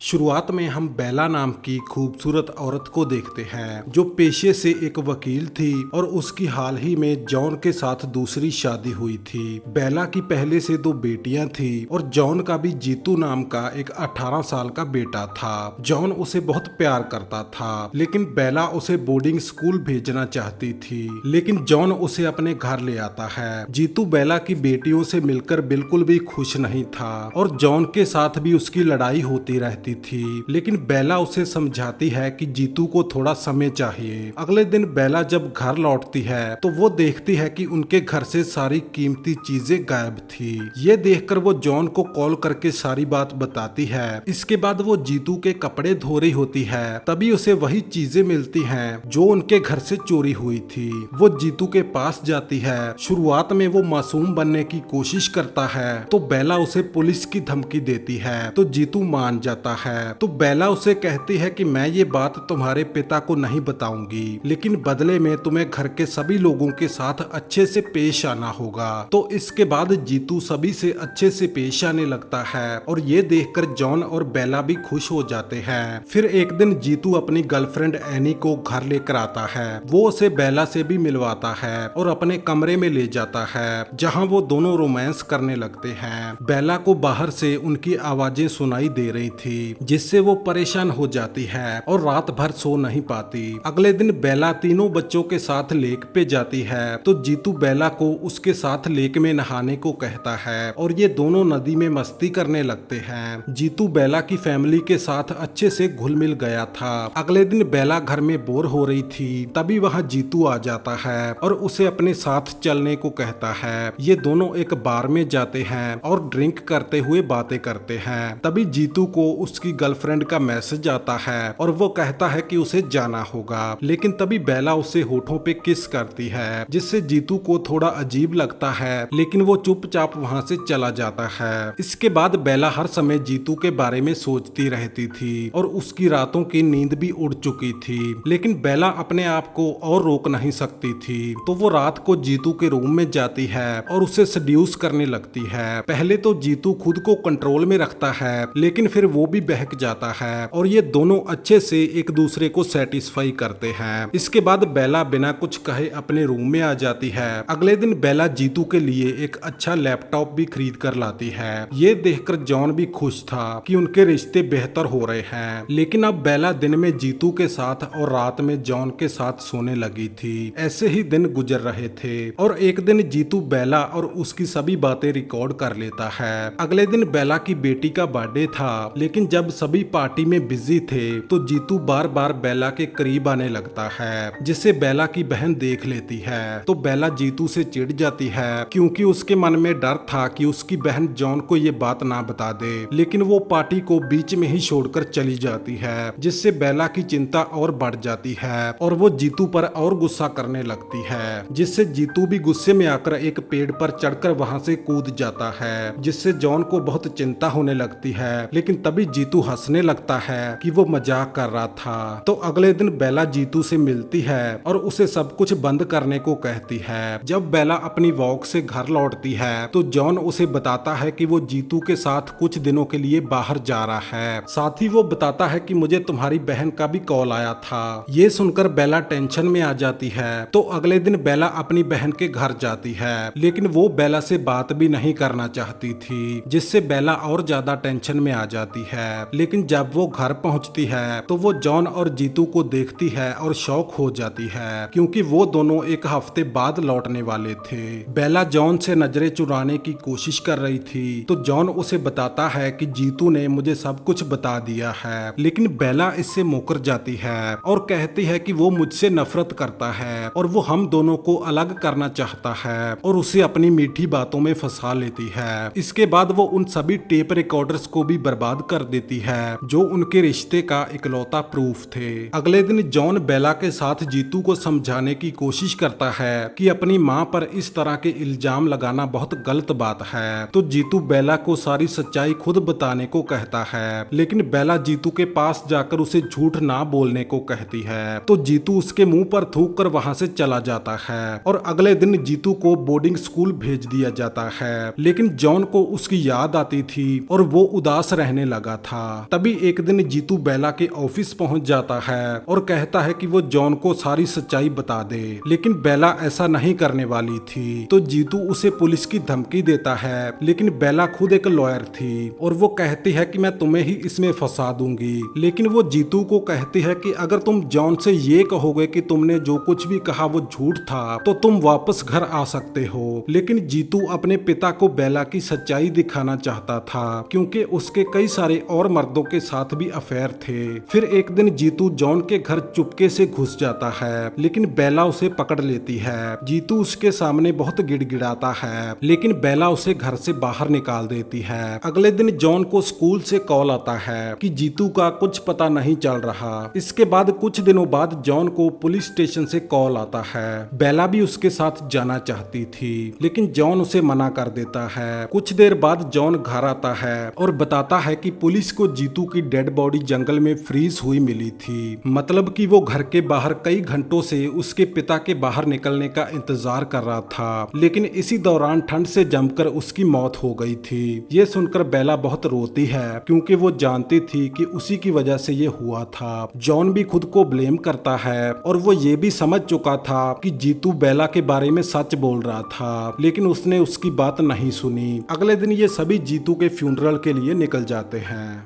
शुरुआत में हम बेला नाम की खूबसूरत औरत को देखते हैं जो पेशे से एक वकील थी और उसकी हाल ही में जॉन के साथ दूसरी शादी हुई थी। बेला की पहले से 2 बेटियां थी और जॉन का भी जीतू नाम का एक 18 साल का बेटा था। जॉन उसे बहुत प्यार करता था लेकिन बेला उसे बोर्डिंग स्कूल भेजना चाहती थी, लेकिन जॉन उसे अपने घर ले आता है। जीतू बेला की बेटियों से मिलकर बिल्कुल भी खुश नहीं था और जॉन के साथ भी उसकी लड़ाई होती रहती थी, लेकिन बेला उसे समझाती है कि जीतू को थोड़ा समय चाहिए। अगले दिन बेला जब घर लौटती है तो वो देखती है कि उनके घर से सारी कीमती चीजें गायब थी। ये देखकर वो जॉन को कॉल करके सारी बात बताती है। इसके बाद वो जीतू के कपड़े धो रही होती है, तभी उसे वही चीजें मिलती हैं जो उनके घर से चोरी हुई थी। वो जीतू के पास जाती है। शुरुआत में वो मासूम बनने की कोशिश करता है तो बेला उसे पुलिस की धमकी देती है तो जीतू मान जाता है। तो बेला उसे कहती है कि मैं ये बात तुम्हारे पिता को नहीं बताऊंगी, लेकिन बदले में तुम्हें घर के सभी लोगों के साथ अच्छे से पेश आना होगा। तो इसके बाद जीतू सभी से अच्छे से पेश आने लगता है और ये देखकर जॉन और बेला भी खुश हो जाते हैं। फिर एक दिन जीतू अपनी गर्लफ्रेंड एनी को घर लेकर आता है। वो उसे बेला से भी मिलवाता है और अपने कमरे में ले जाता है जहाँ वो दोनों रोमांस करने लगते हैं। बेला को बाहर से उनकी आवाजें सुनाई दे रही थी जिससे वो परेशान हो जाती है और रात भर सो नहीं पाती। अगले दिन बेला तीनों बच्चों के साथ लेक पे जाती है तो जीतू बेला को उसके साथ लेक में नहाने को कहता है और ये दोनों नदी में मस्ती करने लगते हैं। जीतू बेला की फैमिली के साथ अच्छे से घुल मिल गया था। अगले दिन बेला घर में बोर हो रही थी, तभी वहाँ जीतू आ जाता है और उसे अपने साथ चलने को कहता है। ये दोनों एक बार में जाते हैं और ड्रिंक करते हुए बातें करते हैं। तभी जीतू को उसकी गर्लफ्रेंड का मैसेज आता है और वो कहता है कि उसे जाना होगा, लेकिन तभी बेला उसे होठों पे किस करती है जिससे जीतू को थोड़ा अजीब लगता है, लेकिन वो चुपचाप वहाँ से चला जाता है। इसके बाद बेला हर समय जीतू के बारे में सोचती रहती थी और उसकी रातों की नींद भी उड़ चुकी थी, लेकिन बेला अपने आप को और रोक नहीं सकती थी। तो वो रात को जीतू के रूम में जाती है और उसे सड्यूस करने लगती है। पहले तो जीतू खुद को कंट्रोल में रखता है, लेकिन फिर वो भी बहक जाता है और ये दोनों अच्छे से एक दूसरे को सेटिस्फाई करते हैं। इसके बाद बेला बिना कुछ कहे अपने रूम में आ जाती है। अगले दिन बेला जीतू के लिए एक अच्छा लैपटॉप भी खरीद कर लाती है। ये देखकर जॉन भी खुश था कि उनके रिश्ते बेहतर हो रहे हैं, लेकिन अब बेला दिन में जीतू के साथ और रात में जॉन के साथ सोने लगी थी। ऐसे ही दिन गुजर रहे थे और एक दिन जीतू बेला और उसकी सभी बातें रिकॉर्ड कर लेता है। अगले दिन बेला की बेटी का बर्थडे था, लेकिन जब सभी पार्टी में बिजी थे तो जीतू बार बार बेला के करीब आने लगता है, जिसे बेला की बहन देख लेती है। तो बेला जीतू से चिढ़ जाती है क्योंकि उसके मन में डर था कि उसकी बहन जॉन को ये बात ना बता दे, लेकिन वो पार्टी को बीच में ही छोड़कर चली जाती है, जिससे बेला की चिंता और बढ़ जाती है और वो जीतू पर और गुस्सा करने लगती है, जिससे जीतू भी गुस्से में आकर एक पेड़ पर चढ़कर वहां से कूद जाता है, जिससे जॉन को बहुत चिंता होने लगती है। लेकिन तभी जीतू हंसने लगता है कि वो मजाक कर रहा था। तो अगले दिन बेला जीतू से मिलती है और उसे सब कुछ बंद करने को कहती है। जब बेला अपनी वॉक से घर लौटती है तो जॉन उसे बताता है कि वो जीतू के साथ कुछ दिनों के लिए बाहर जा रहा है। साथ ही वो बताता है कि मुझे तुम्हारी बहन का भी कॉल आया था। ये सुनकर बेला टेंशन में आ जाती है। तो अगले दिन बेला अपनी बहन के घर जाती है, लेकिन वो बेला से बात भी नहीं करना चाहती थी, जिससे बेला और ज्यादा टेंशन में आ जाती है। लेकिन जब वो घर पहुंचती है तो वो जॉन और जीतू को देखती है और शॉक हो जाती है क्योंकि वो दोनों एक हफ्ते बाद लौटने वाले थे। बेला जॉन से नजरें चुराने की कोशिश कर रही थी तो जॉन उसे बताता है कि जीतू ने मुझे सब कुछ बता दिया है, लेकिन बेला इससे मुकर जाती है और कहती है कि वो मुझसे नफरत करता है और वो हम दोनों को अलग करना चाहता है और उसे अपनी मीठी बातों में फंसा लेती है। इसके बाद वो उन सभी टेप रिकॉर्डर्स को भी बर्बाद कर देती है जो उनके रिश्ते का इकलौता प्रूफ थे। अगले दिन जॉन बेला के साथ जीतू को समझाने की कोशिश करता है कि अपनी माँ पर इस तरह के इल्जाम लगाना बहुत गलत बात है। तो जीतू बेला को सारी सच्चाई खुद बताने को कहता है, लेकिन बेला जीतू के पास जाकर उसे झूठ ना बोलने को कहती है। तो जीतू उसके मुंह पर थूक कर वहाँ से चला जाता है और अगले दिन जीतू को बोर्डिंग स्कूल भेज दिया जाता है, लेकिन जॉन को उसकी याद आती थी और वो उदास रहने लगा था। था। तभी एक दिन जीतू बेला के ऑफिस पहुंच जाता है और कहता है कि वो जॉन को सारी सच्चाई बता दे, लेकिन बेला ऐसा नहीं करने वाली थी। तो जीतू उसे पुलिस की धमकी देता है, लेकिन बेला खुद एक लॉयर थी और वो कहती है कि मैं तुम्हें ही इसमें फंसा दूंगी। लेकिन वो जीतू को कहती है कि अगर तुम जॉन से ये कहोगे कि तुमने जो कुछ भी कहा वो झूठ था तो तुम वापस घर आ सकते हो। लेकिन जीतू अपने पिता को बेला की सच्चाई दिखाना चाहता था, क्योंकि उसके कई सारे और मर्दों के साथ भी अफेयर थे। फिर एक दिन जीतू जॉन के घर चुपके से घुस जाता है, लेकिन बेला उसे पकड़ लेती है। जीतू उसके सामने बहुत गिड़गिड़ाता है, लेकिन बेला उसे घर से बाहर निकाल देती है। अगले दिन जॉन को स्कूल से कॉल आता है कि जीतू का कुछ पता नहीं चल रहा। इसके बाद कुछ दिनों बाद जॉन को पुलिस स्टेशन से कॉल आता है। बेला भी उसके साथ जाना चाहती थी, लेकिन जॉन उसे मना कर देता है। कुछ देर बाद जॉन घर आता है और बताता है कि पुलिस को जीतू की डेड बॉडी जंगल में फ्रीज हुई मिली थी, मतलब कि वो घर के बाहर कई घंटों से उसके पिता के बाहर निकलने का इंतजार कर रहा था, लेकिन इसी दौरान ठंड से जमकर उसकी मौत हो गई थी। ये सुनकर बेला बहुत रोती है, क्योंकि वो जानती थी कि उसी की वजह से ये हुआ था। जॉन भी खुद को ब्लेम करता है और वो ये भी समझ चुका था कि जीतू बेला के बारे में सच बोल रहा था, लेकिन उसने उसकी बात नहीं सुनी। अगले दिन ये सभी जीतू के फ्यूनरल के लिए निकल जाते हैं।